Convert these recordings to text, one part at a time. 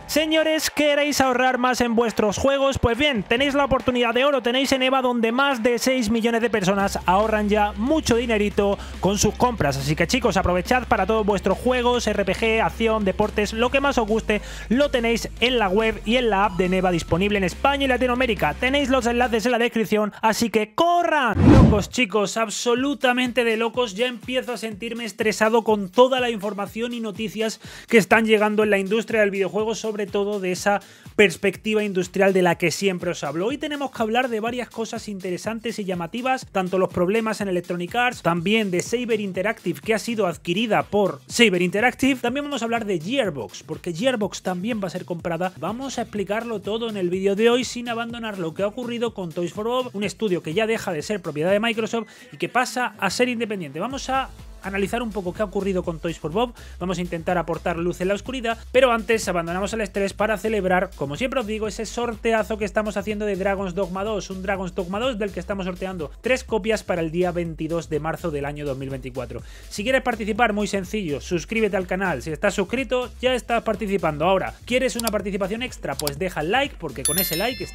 Señores, ¿queréis ahorrar más en vuestros juegos? Pues bien, tenéis la oportunidad de oro, tenéis en EVA donde más de 6 millones de personas ahorran ya mucho dinerito con sus compras. Así que chicos, aprovechad para todos vuestros juegos, RPG, acción, deportes, lo que más os guste, lo tenéis en la web y en la app de Neva disponible en España y Latinoamérica. Tenéis los enlaces en la descripción, así que ¡corran! Locos chicos, absolutamente de locos, ya empiezo a sentirme estresado con toda la información y noticias que están llegando en la industria del videojuego, sobre todo de esa perspectiva industrial de la que siempre os hablo. Hoy tenemos que hablar de varias cosas interesantes y llamativas, tanto los problemas en Electronic Arts, también de Saber Interactive, que ha sido adquirida por Saber Interactive. También vamos a hablar de Gearbox, porque Gearbox también va a ser comprada. Vamos a explicarlo todo en el vídeo de hoy sin abandonar lo que ha ocurrido con Toys for Bob, un estudio que ya deja de ser propiedad de Microsoft y que pasa a ser independiente. Vamos a analizar un poco qué ha ocurrido con Toys for Bob, vamos a intentar aportar luz en la oscuridad, pero antes abandonamos el estrés para celebrar, como siempre os digo, ese sorteazo que estamos haciendo de Dragon's Dogma 2, un Dragon's Dogma 2 del que estamos sorteando 3 copias para el día 22 de marzo del año 2024. Si quieres participar, muy sencillo, suscríbete al canal, si estás suscrito ya estás participando. Ahora, ¿quieres una participación extra? Pues deja el like, porque con ese like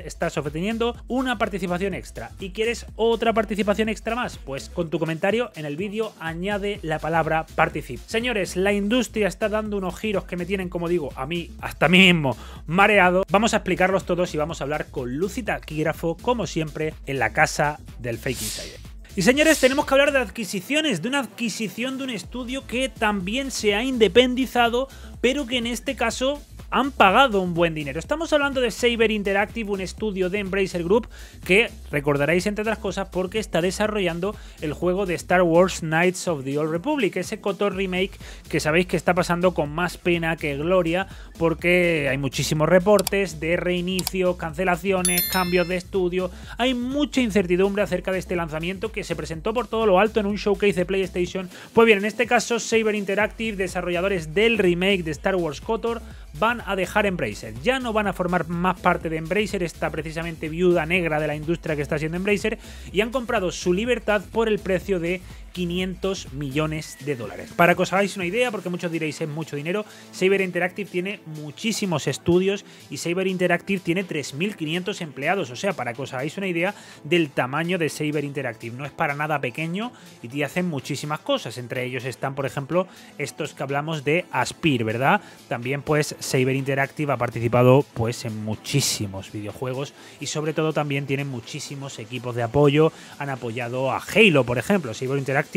estás obteniendo una participación extra. ¿Y quieres otra participación extra más? Pues con tu comentario en el vídeo añade la palabra particip. Señores, la industria está dando unos giros que me tienen, como digo, a mí, hasta a mí mismo, mareado. Vamos a explicarlos todos y vamos a hablar con luz y taquígrafo, como siempre, en la casa del Fake Insider. Y señores, tenemos que hablar de adquisiciones, de una adquisición de un estudio que también se ha independizado, pero que en este caso han pagado un buen dinero. Estamos hablando de Saber Interactive, un estudio de Embracer Group que recordaréis entre otras cosas porque está desarrollando el juego de Star Wars Knights of the Old Republic, ese KOTOR remake que sabéis que está pasando con más pena que gloria porque hay muchísimos reportes de reinicio, cancelaciones, cambios de estudio. Hay mucha incertidumbre acerca de este lanzamiento que se presentó por todo lo alto en un showcase de PlayStation. Pues bien, en este caso Saber Interactive, desarrolladores del remake de Star Wars KOTOR, van a dejar Embracer, ya no van a formar más parte de Embracer, esta precisamente viuda negra de la industria que está siendo Embracer, y han comprado su libertad por el precio de 500 millones de dólares. Para que os hagáis una idea, porque muchos diréis es mucho dinero, Saber Interactive tiene muchísimos estudios y Saber Interactive tiene 3.500 empleados, o sea, para que os hagáis una idea del tamaño de Saber Interactive. No es para nada pequeño y hacen muchísimas cosas, entre ellos están, por ejemplo, estos que hablamos de Aspyr, ¿verdad? También pues Saber Interactive ha participado pues en muchísimos videojuegos y sobre todo también tienen muchísimos equipos de apoyo, han apoyado a Halo, por ejemplo. Saber Interactive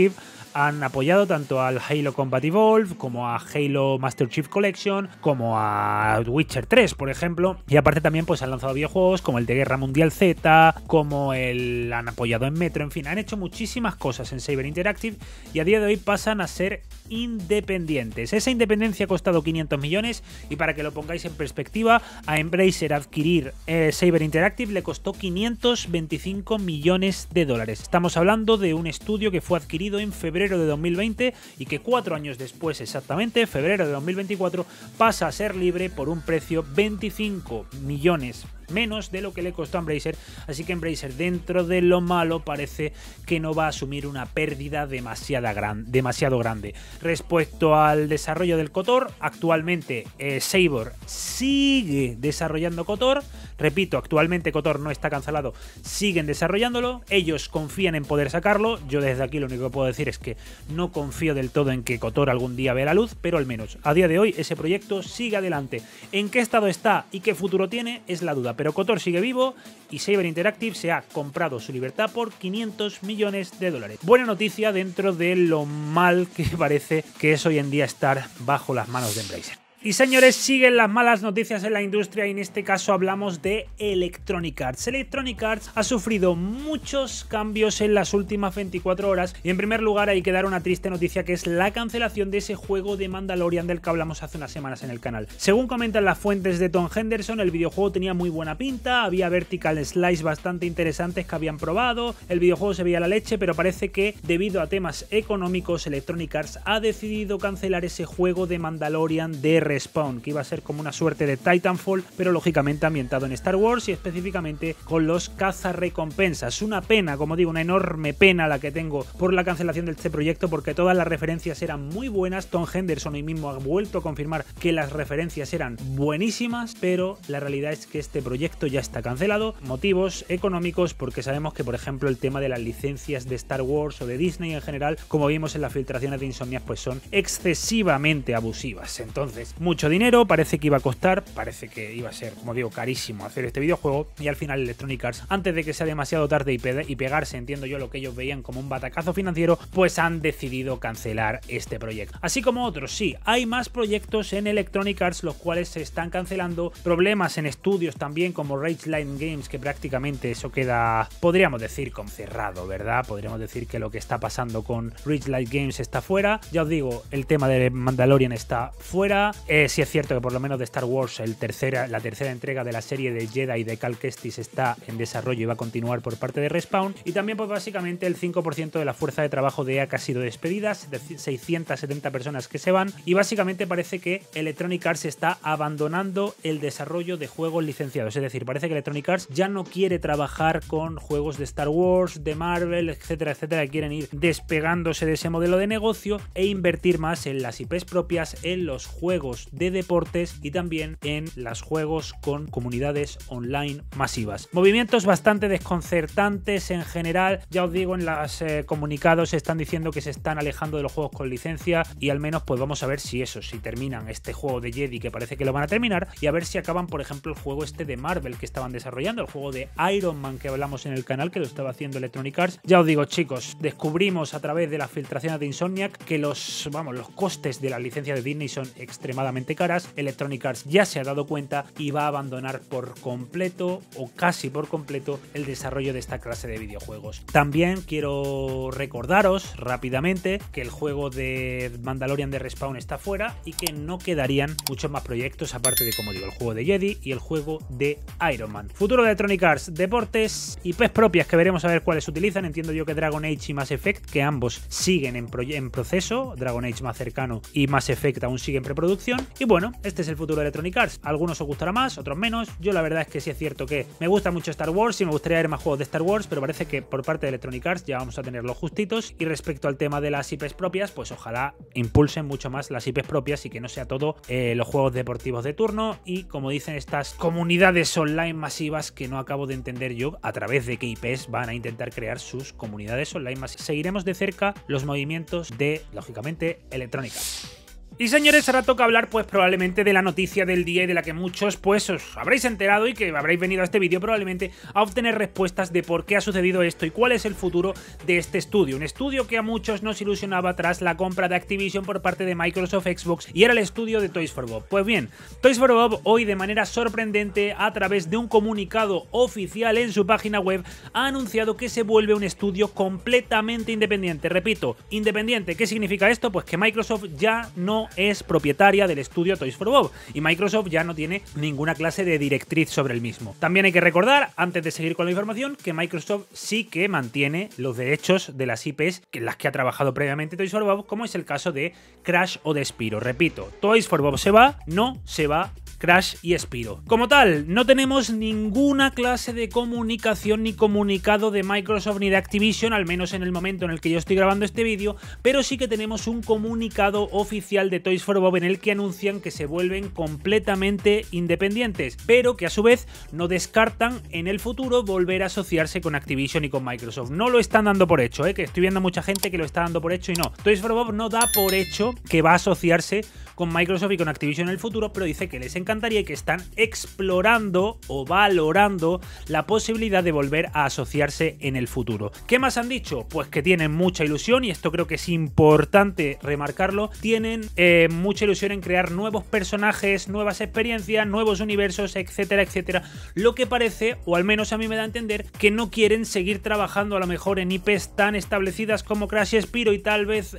han apoyado tanto al Halo Combat Evolved como a Halo Master Chief Collection, como a Witcher 3, por ejemplo, y aparte también pues han lanzado videojuegos como el de Guerra Mundial Z, como han apoyado en Metro, en fin, han hecho muchísimas cosas en Saber Interactive y a día de hoy pasan a ser independientes. Esa independencia ha costado 500 millones y para que lo pongáis en perspectiva, a Embracer adquirir Saber Interactive le costó 525 millones de dólares. Estamos hablando de un estudio que fue adquirido en febrero de 2020 y que 4 años después, exactamente, febrero de 2024, pasa a ser libre por un precio 25 millones menos de lo que le costó a Embracer, así que Embracer, dentro de lo malo, parece que no va a asumir una pérdida demasiado grande. Respecto al desarrollo del KOTOR, actualmente Saber sigue desarrollando KOTOR, repito, actualmente KOTOR no está cancelado, siguen desarrollándolo, ellos confían en poder sacarlo, yo desde aquí lo único que puedo decir es que no confío del todo en que KOTOR algún día vea la luz, pero al menos a día de hoy ese proyecto sigue adelante. ¿En qué estado está y qué futuro tiene? Es la duda, pero KOTOR sigue vivo y Saber Interactive se ha comprado su libertad por 500 millones de dólares. Buena noticia dentro de lo mal que parece que es hoy en día estar bajo las manos de Embracer. Y señores, siguen las malas noticias en la industria y en este caso hablamos de Electronic Arts. Electronic Arts ha sufrido muchos cambios en las últimas 24 horas y en primer lugar hay que dar una triste noticia, que es la cancelación de ese juego de Mandalorian del que hablamos hace unas semanas en el canal. Según comentan las fuentes de Tom Henderson, el videojuego tenía muy buena pinta, había vertical slice bastante interesantes que habían probado, el videojuego se veía la leche, pero parece que debido a temas económicos Electronic Arts ha decidido cancelar ese juego de Mandalorian de Respawn, que iba a ser como una suerte de Titanfall, pero lógicamente ambientado en Star Wars y específicamente con los cazarrecompensas. Una pena, como digo, una enorme pena la que tengo por la cancelación de este proyecto, porque todas las referencias eran muy buenas. Tom Henderson hoy mismo ha vuelto a confirmar que las referencias eran buenísimas, pero la realidad es que este proyecto ya está cancelado. Motivos económicos, porque sabemos que, por ejemplo, el tema de las licencias de Star Wars o de Disney en general, como vimos en las filtraciones de Insomniac, pues son excesivamente abusivas. Entonces, mucho dinero, parece que iba a costar, parece que iba a ser, como digo, carísimo hacer este videojuego, y al final Electronic Arts, antes de que sea demasiado tarde y pegarse, entiendo yo, lo que ellos veían como un batacazo financiero, pues han decidido cancelar este proyecto. Así como otros, sí, hay más proyectos en Electronic Arts los cuales se están cancelando, problemas en estudios también como Ragelight Games, que prácticamente eso queda, podríamos decir, con cerrado, ¿verdad? Podríamos decir que lo que está pasando con Ragelight Games está fuera. Ya os digo, el tema de Mandalorian está fuera. Sí es cierto que por lo menos de Star Wars la tercera entrega de la serie de Jedi de Cal Kestis está en desarrollo y va a continuar por parte de Respawn. Y también pues básicamente el 5% de la fuerza de trabajo de EA que ha sido despedida, de 670 personas que se van, y básicamente parece que Electronic Arts está abandonando el desarrollo de juegos licenciados. Es decir, parece que Electronic Arts ya no quiere trabajar con juegos de Star Wars, de Marvel, etcétera, etcétera. Quieren ir despegándose de ese modelo de negocio e invertir más en las IPs propias, en los juegos de deportes y también en los juegos con comunidades online masivas. Movimientos bastante desconcertantes en general. Ya os digo, en los comunicados están diciendo que se están alejando de los juegos con licencia, y al menos pues vamos a ver si terminan este juego de Jedi, que parece que lo van a terminar, y a ver si acaban, por ejemplo, el juego este de Marvel que estaban desarrollando, el juego de Iron Man que hablamos en el canal, que lo estaba haciendo Electronic Arts. Ya os digo, chicos, descubrimos a través de las filtraciones de Insomniac que los costes de la licencia de Disney son extremadamente caras. Electronic Arts ya se ha dado cuenta y va a abandonar por completo o casi por completo el desarrollo de esta clase de videojuegos. También quiero recordaros rápidamente que el juego de Mandalorian de Respawn está fuera y que no quedarían muchos más proyectos aparte de, como digo, el juego de Jedi y el juego de Iron Man. Futuro de Electronic Arts, deportes, IPs propias que veremos a ver cuáles utilizan. Entiendo yo que Dragon Age y Mass Effect, que ambos siguen en proceso, Dragon Age más cercano y Mass Effect aún sigue en preproducción. Y bueno, este es el futuro de Electronic Arts. Algunos os gustará más, otros menos. Yo la verdad es que sí es cierto que me gusta mucho Star Wars y me gustaría ver más juegos de Star Wars, pero parece que por parte de Electronic Arts ya vamos a tener los justitos. Y respecto al tema de las IPs propias, pues ojalá impulsen mucho más las IPs propias y que no sea todo los juegos deportivos de turno y, como dicen, estas comunidades online masivas que no acabo de entender yo a través de qué IPs van a intentar crear sus comunidades online masivas. Seguiremos de cerca los movimientos de, lógicamente, Electronic Arts. Y señores, ahora toca hablar pues probablemente de la noticia del día y de la que muchos pues os habréis enterado y que habréis venido a este vídeo probablemente a obtener respuestas de por qué ha sucedido esto y cuál es el futuro de este estudio. Un estudio que a muchos nos ilusionaba tras la compra de Activision por parte de Microsoft Xbox y era el estudio de Toys for Bob. Pues bien, Toys for Bob hoy de manera sorprendente a través de un comunicado oficial en su página web ha anunciado que se vuelve un estudio completamente independiente. Repito, independiente. ¿Qué significa esto? Pues que Microsoft ya no es propietaria del estudio Toys for Bob y Microsoft ya no tiene ninguna clase de directriz sobre el mismo. También hay que recordar, antes de seguir con la información, que Microsoft sí que mantiene los derechos de las IPs en las que ha trabajado previamente Toys for Bob, como es el caso de Crash o de Spyro. Repito, Toys for Bob se va, no se va Crash y Spyro. Como tal, no tenemos ninguna clase de comunicación ni comunicado de Microsoft ni de Activision, al menos en el momento en el que yo estoy grabando este vídeo, pero sí que tenemos un comunicado oficial de Toys for Bob en el que anuncian que se vuelven completamente independientes, pero que a su vez no descartan en el futuro volver a asociarse con Activision y con Microsoft. No lo están dando por hecho, que estoy viendo mucha gente que lo está dando por hecho y no. Toys for Bob no da por hecho que va a asociarse con Microsoft y con Activision en el futuro, pero dice que les encantaría y que están explorando o valorando la posibilidad de volver a asociarse en el futuro. ¿Qué más han dicho? Pues que tienen mucha ilusión, y esto creo que es importante remarcarlo, tienen mucha ilusión en crear nuevos personajes, nuevas experiencias, nuevos universos, etcétera, etcétera. Lo que parece, o al menos a mí me da a entender, que no quieren seguir trabajando a lo mejor en IPs tan establecidas como Crash y Spyro y tal vez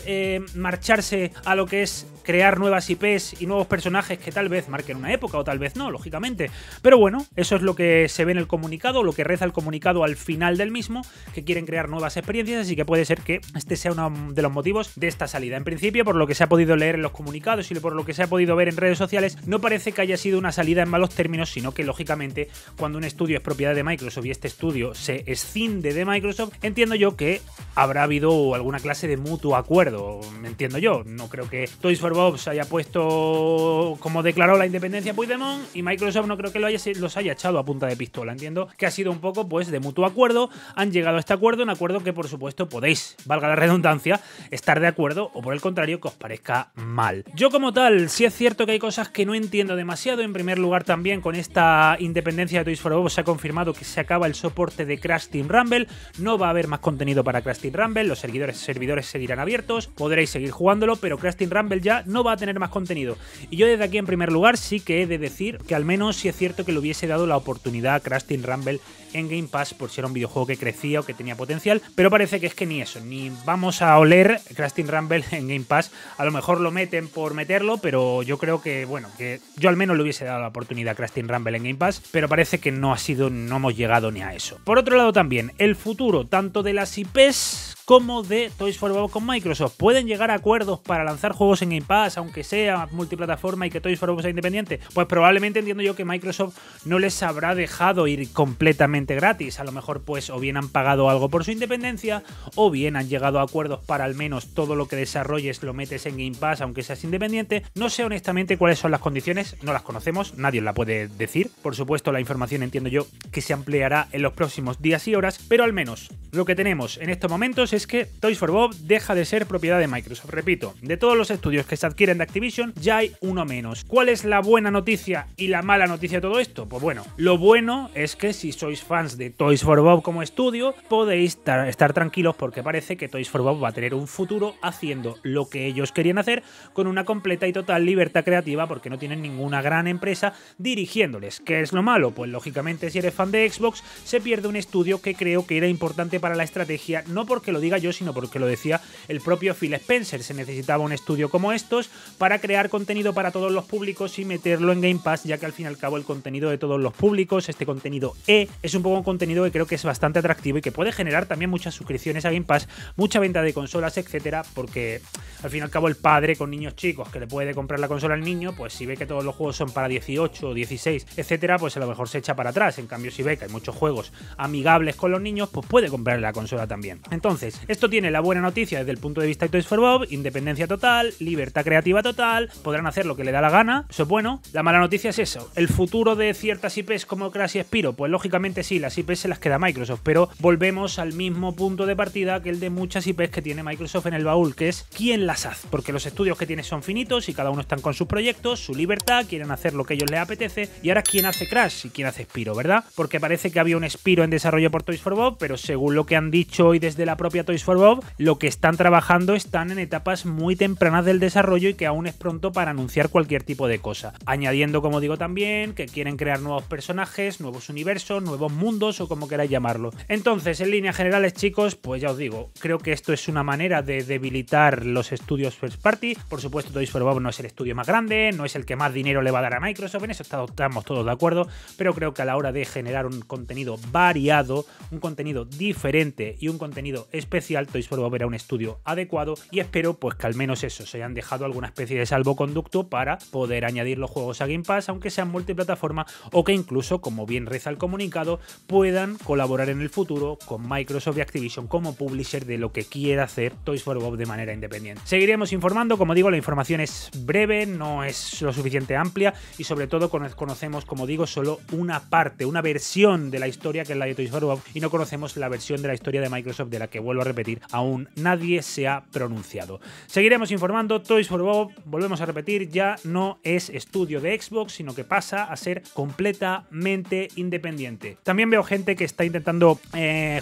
marcharse a lo que es crear nuevas IPs y nuevos personajes que tal vez marquen una época época, o tal vez no, lógicamente. Pero bueno, eso es lo que se ve en el comunicado, lo que reza el comunicado al final del mismo, que quieren crear nuevas experiencias, así que puede ser que este sea uno de los motivos de esta salida. En principio, por lo que se ha podido leer en los comunicados y por lo que se ha podido ver en redes sociales, no parece que haya sido una salida en malos términos, sino que lógicamente cuando un estudio es propiedad de Microsoft y este estudio se escinde de Microsoft, entiendo yo que habrá habido alguna clase de mutuo acuerdo, entiendo yo. No creo que Toys for Bob se haya puesto como declaró la independencia Puigdemont y Microsoft no creo que los haya echado a punta de pistola. Entiendo que ha sido un poco pues de mutuo acuerdo, han llegado a este acuerdo, un acuerdo que por supuesto podéis, valga la redundancia, estar de acuerdo o por el contrario que os parezca mal. Yo como tal, sí es cierto que hay cosas que no entiendo demasiado. En primer lugar también con esta independencia de Toys for Bob se ha confirmado que se acaba el soporte de Crash Team Rumble, no va a haber más contenido para Crash Team Rumble, los servidores seguirán abiertos, podréis seguir jugándolo, pero Crash Team Rumble ya no va a tener más contenido. Y yo desde aquí en primer lugar sí que he de decir que al menos sí es cierto que le hubiese dado la oportunidad a Crash Team Rumble en Game Pass por si era un videojuego que crecía o que tenía potencial, pero parece que es que ni eso, ni vamos a oler Crash Team Rumble en Game Pass. A lo mejor lo meten por meterlo, pero yo creo que, bueno, que yo al menos le hubiese dado la oportunidad a Crash Team Rumble en Game Pass, pero parece que no hemos llegado ni a eso. Por otro lado también, el futuro tanto de las IPs como de Toys for Bob con Microsoft. ¿Pueden llegar a acuerdos para lanzar juegos en Game Pass, aunque sea multiplataforma y que Toys for Bob sea independiente? Pues probablemente entiendo yo que Microsoft no les habrá dejado ir completamente gratis. A lo mejor pues o bien han pagado algo por su independencia, o bien han llegado a acuerdos para al menos todo lo que desarrolles lo metes en Game Pass, aunque seas independiente. No sé honestamente cuáles son las condiciones, no las conocemos, nadie la puede decir. Por supuesto, la información entiendo yo que se ampliará en los próximos días y horas, pero al menos lo que tenemos en estos momentos es que Toys for Bob deja de ser propiedad de Microsoft. Repito, de todos los estudios que se adquieren de Activision, ya hay uno menos. ¿Cuál es la buena noticia y la mala noticia de todo esto? Pues bueno, lo bueno es que si sois fans de Toys for Bob como estudio, podéis estar tranquilos porque parece que Toys for Bob va a tener un futuro haciendo lo que ellos querían hacer con una completa y total libertad creativa porque no tienen ninguna gran empresa dirigiéndoles. ¿Qué es lo malo? Pues lógicamente si eres fan de Xbox, se pierde un estudio que creo que era importante para la estrategia, no porque lo diga yo, sino porque lo decía el propio Phil Spencer. Se necesitaba un estudio como estos para crear contenido para todos los públicos y meterlo en Game Pass, ya que al fin y al cabo el contenido de todos los públicos, este contenido es un poco un contenido que creo que es bastante atractivo y que puede generar también muchas suscripciones a Game Pass, mucha venta de consolas, etcétera, porque al fin y al cabo el padre con niños chicos que le puede comprar la consola al niño, pues si ve que todos los juegos son para 18 o 16, etcétera, pues a lo mejor se echa para atrás. En cambio, si ve que hay muchos juegos amigables con los niños, pues puede comprarle la consola también. Entonces, esto tiene la buena noticia desde el punto de vista de Toys for Bob: independencia total, libertad creativa total, podrán hacer lo que le da la gana, eso es bueno. La mala noticia es eso, el futuro de ciertas IPs como Crash y Spyro, pues lógicamente sí, las IPs se las queda Microsoft, pero volvemos al mismo punto de partida que el de muchas IPs que tiene Microsoft en el baúl, que es quién las hace, porque los estudios que tiene son finitos y cada uno están con sus proyectos, su libertad, quieren hacer lo que a ellos les apetece, y ahora quién hace Crash y quién hace Spyro, ¿verdad? Porque parece que había un Spyro en desarrollo por Toys for Bob, pero según lo que han dicho hoy desde la propia Toys for Bob, lo que están trabajando están en etapas muy tempranas del desarrollo y que aún es pronto para anunciar cualquier tipo de cosa. Añadiendo, como digo también, que quieren crear nuevos personajes, nuevos universos, nuevos mundos o como queráis llamarlo. Entonces, en líneas generales, chicos, pues ya os digo, creo que esto es una manera de debilitar los estudios first party. Por supuesto, Toys for Bob no es el estudio más grande, no es el que más dinero le va a dar a Microsoft, en eso estamos todos de acuerdo, pero creo que a la hora de generar un contenido variado, un contenido diferente y un contenido especial, Toys for Bob era un estudio adecuado y espero pues que al menos eso, se hayan dejado alguna especie de salvoconducto para poder añadir los juegos a Game Pass, aunque sean multiplataforma, o que incluso, como bien reza el comunicado, puedan colaborar en el futuro con Microsoft y Activision como publisher de lo que quiera hacer Toys for Bob de manera independiente. Seguiremos informando, como digo, la información es breve, no es lo suficiente amplia y sobre todo conocemos, como digo, solo una parte, una versión de la historia que es la de Toys for Bob y no conocemos la versión de la historia de Microsoft de la que, vuelvo a repetir, aún nadie se ha pronunciado. Seguiremos informando. Toys for Bob, volvemos a repetir, ya no es estudio de Xbox, sino que pasa a ser completamente independiente. También veo gente que está intentando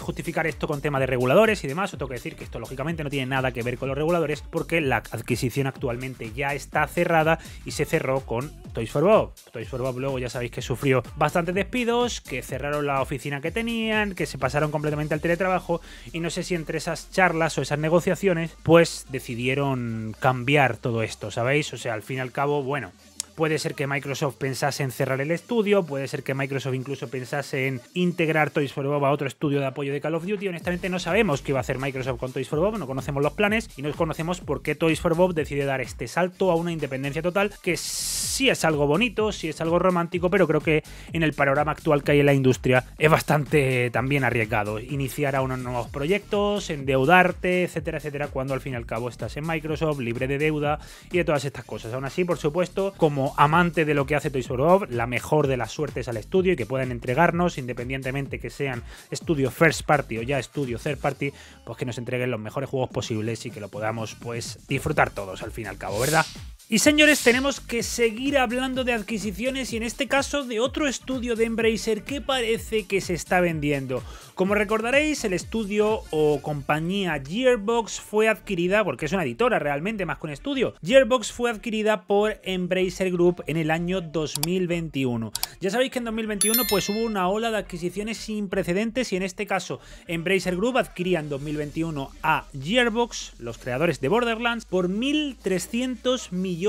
justificar esto con tema de reguladores y demás. Os tengo que decir que esto lógicamente no tiene nada que ver con los reguladores porque la adquisición actualmente ya está cerrada y se cerró con Toys for Bob. Toys for Bob luego ya sabéis que sufrió bastantes despidos, que cerraron la oficina que tenían, que se pasaron completamente al teletrabajo y no sé si entre esas charlas o esas negociaciones pues decidieron cambiar todo esto, ¿sabéis? O sea, al fin y al cabo, bueno, Puede ser que Microsoft pensase en cerrar el estudio, puede ser que Microsoft incluso pensase en integrar Toys for Bob a otro estudio de apoyo de Call of Duty. Honestamente no sabemos qué va a hacer Microsoft con Toys for Bob, no conocemos los planes y no conocemos por qué Toys for Bob decide dar este salto a una independencia total, que sí es algo bonito, sí es algo romántico, pero creo que en el panorama actual que hay en la industria es bastante también arriesgado iniciar a unos nuevos proyectos, endeudarte, etcétera, etcétera, cuando al fin y al cabo estás en Microsoft, libre de deuda y de todas estas cosas. Aún así, por supuesto, como amante de lo que hace Toys for Bob, la mejor de las suertes al estudio y que puedan entregarnos, independientemente que sean estudio first party o ya estudio third party, pues que nos entreguen los mejores juegos posibles y que lo podamos pues disfrutar todos al fin y al cabo, ¿verdad? Y señores, tenemos que seguir hablando de adquisiciones y en este caso de otro estudio de Embracer que parece que se está vendiendo. Como recordaréis, el estudio o compañía Gearbox fue adquirida, porque es una editora realmente más que un estudio, Gearbox fue adquirida por Embracer Group en el año 2021. Ya sabéis que en 2021 pues hubo una ola de adquisiciones sin precedentes y en este caso Embracer Group adquiría en 2021 a Gearbox, los creadores de Borderlands, por 1.300 millones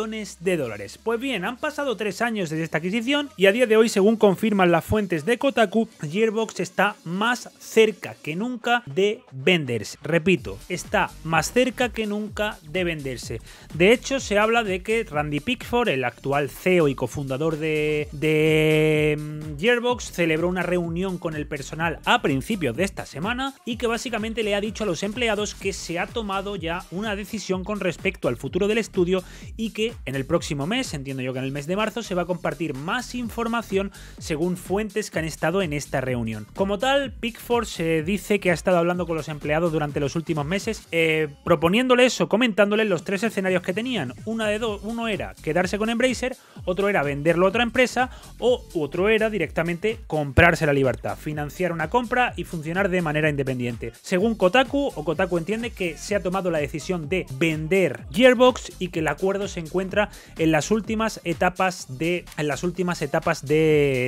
de dólares. Pues bien, han pasado 3 años desde esta adquisición y a día de hoy, según confirman las fuentes de Kotaku, Gearbox está más cerca que nunca de venderse. Repito, está más cerca que nunca de venderse. De hecho, se habla de que Randy Pickford, el actual CEO y cofundador de Gearbox, celebró una reunión con el personal a principios de esta semana y que básicamente le ha dicho a los empleados que se ha tomado ya una decisión con respecto al futuro del estudio y que en el próximo mes, entiendo yo que en el mes de marzo, se va a compartir más información según fuentes que han estado en esta reunión. Como tal, Pickford se dice que ha estado hablando con los empleados durante los últimos meses, proponiéndoles o comentándoles los 3 escenarios que tenían. Uno era quedarse con Embracer, otro era venderlo a otra empresa o otro era directamente comprarse la libertad, financiar una compra y funcionar de manera independiente. Según Kotaku, Kotaku entiende que se ha tomado la decisión de vender Gearbox y que el acuerdo se encuentra en las últimas etapas de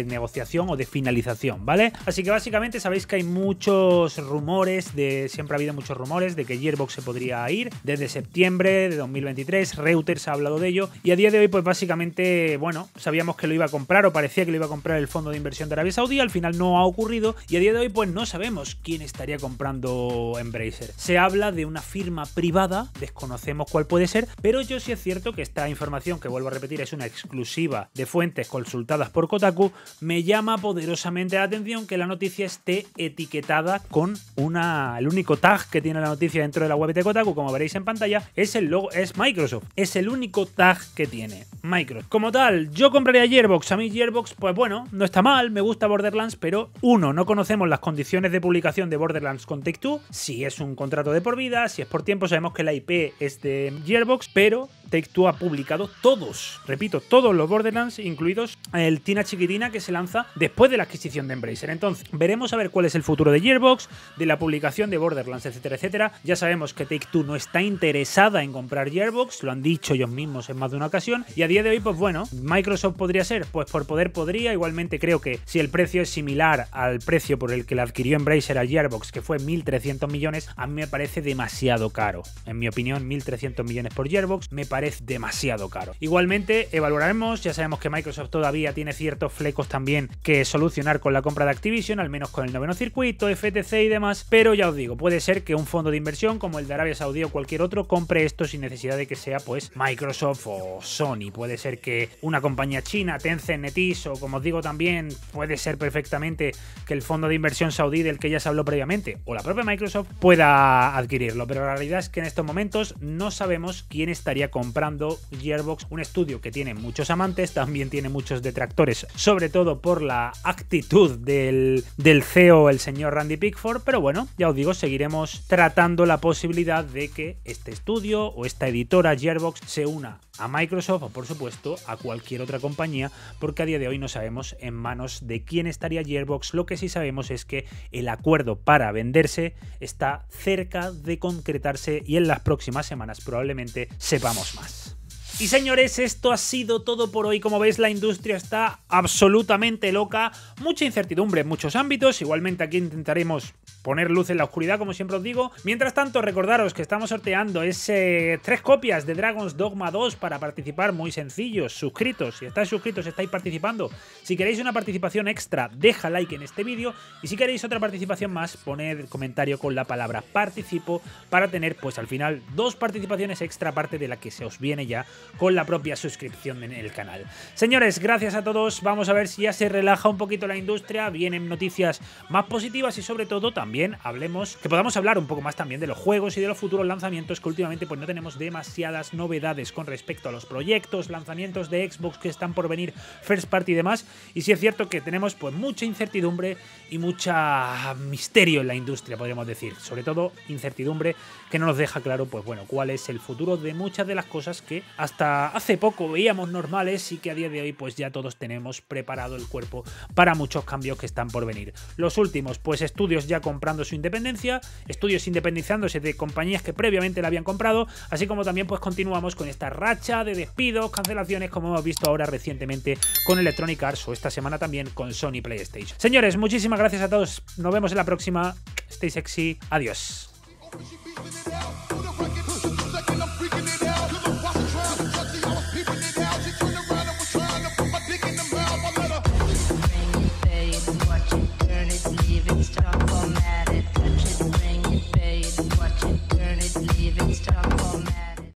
negociación o de finalización, ¿vale? Así que básicamente sabéis que hay muchos rumores, siempre ha habido muchos rumores de que Gearbox se podría ir desde septiembre de 2023, Reuters ha hablado de ello y a día de hoy pues básicamente, bueno, sabíamos que lo iba a comprar o parecía que lo iba a comprar el fondo de inversión de Arabia Saudí, al final no ha ocurrido y a día de hoy pues no sabemos quién estaría comprando Embracer. Se habla de una firma privada, desconocemos cuál puede ser, pero yo sí es cierto que esta información, que vuelvo a repetir, es una exclusiva de fuentes consultadas por Kotaku, me llama poderosamente la atención que la noticia esté etiquetada con el único tag que tiene la noticia dentro de la web de Kotaku, como veréis en pantalla, es el logo, es Microsoft, es el único tag que tiene Microsoft. Como tal, yo compraría Gearbox, a mí Gearbox, pues bueno, no está mal, me gusta Borderlands, pero no conocemos las condiciones de publicación de Borderlands con Take-Two, si es un contrato de por vida, si es por tiempo, sabemos que la IP es de Gearbox, pero Take-Two ha publicado todos, repito, todos los Borderlands, incluidos el Tina Chiquitina que se lanza después de la adquisición de Embracer. Entonces, veremos a ver cuál es el futuro de Gearbox, de la publicación de Borderlands, etcétera, etcétera. Ya sabemos que Take-Two no está interesada en comprar Gearbox, lo han dicho ellos mismos en más de una ocasión, y a día de hoy, pues bueno, Microsoft podría ser, pues por poder podría, igualmente creo que si el precio es similar al precio por el que la adquirió Embracer a Gearbox, que fue 1.300 millones, a mí me parece demasiado caro. En mi opinión, 1.300 millones por Gearbox me parece demasiado caro. Igualmente, evaluaremos, ya sabemos que Microsoft todavía tiene ciertos flecos también que solucionar con la compra de Activision, al menos con el noveno circuito, FTC y demás, pero ya os digo, puede ser que un fondo de inversión como el de Arabia Saudí o cualquier otro compre esto sin necesidad de que sea pues Microsoft o Sony. Puede ser que una compañía china, Tencent, NetEase o como os digo también, puede ser perfectamente que el fondo de inversión saudí del que ya se habló previamente o la propia Microsoft pueda adquirirlo, pero la realidad es que en estos momentos no sabemos quién estaría comprando Gearbox, un estudio que tiene muchos amantes, también tiene muchos detractores, sobre todo por la actitud del CEO, el señor Randy Pickford, pero bueno, ya os digo, seguiremos tratando la posibilidad de que este estudio o esta editora Gearbox se una a Microsoft o por supuesto a cualquier otra compañía, porque a día de hoy no sabemos en manos de quién estaría Gearbox. Lo que sí sabemos es que el acuerdo para venderse está cerca de concretarse y en las próximas semanas probablemente sepamos más. Y señores, esto ha sido todo por hoy. Como veis, la industria está absolutamente loca, mucha incertidumbre en muchos ámbitos. Igualmente aquí intentaremos poner luz en la oscuridad, como siempre os digo. Mientras tanto, recordaros que estamos sorteando 3 copias de Dragon's Dogma 2 para participar, muy sencillos, suscritos. Si estáis suscritos, estáis participando. Si queréis una participación extra, deja like en este vídeo. Y si queréis otra participación más, poned comentario con la palabra participo para tener, pues al final, 2 participaciones extra, aparte de la que se os viene ya con la propia suscripción en el canal. Señores, gracias a todos. Vamos a ver si ya se relaja un poquito la industria, vienen noticias más positivas y sobre todo también podamos hablar un poco más también de los juegos y de los futuros lanzamientos, que últimamente pues no tenemos demasiadas novedades con respecto a los proyectos, lanzamientos de Xbox que están por venir, first party y demás. Y sí es cierto que tenemos pues mucha incertidumbre y mucha misterio en la industria, podríamos decir. Sobre todo incertidumbre que no nos deja claro pues bueno, cuál es el futuro de muchas de las cosas que hasta hace poco veíamos normales y que a día de hoy pues ya todos tenemos preparado el cuerpo para muchos cambios que están por venir. Los últimos, pues estudios ya comprando su independencia, estudios independizándose de compañías que previamente la habían comprado, así como también pues continuamos con esta racha de despidos, cancelaciones, como hemos visto ahora recientemente con Electronic Arts o esta semana también con Sony PlayStation. Señores, muchísimas gracias a todos, nos vemos en la próxima, stay sexy, adiós.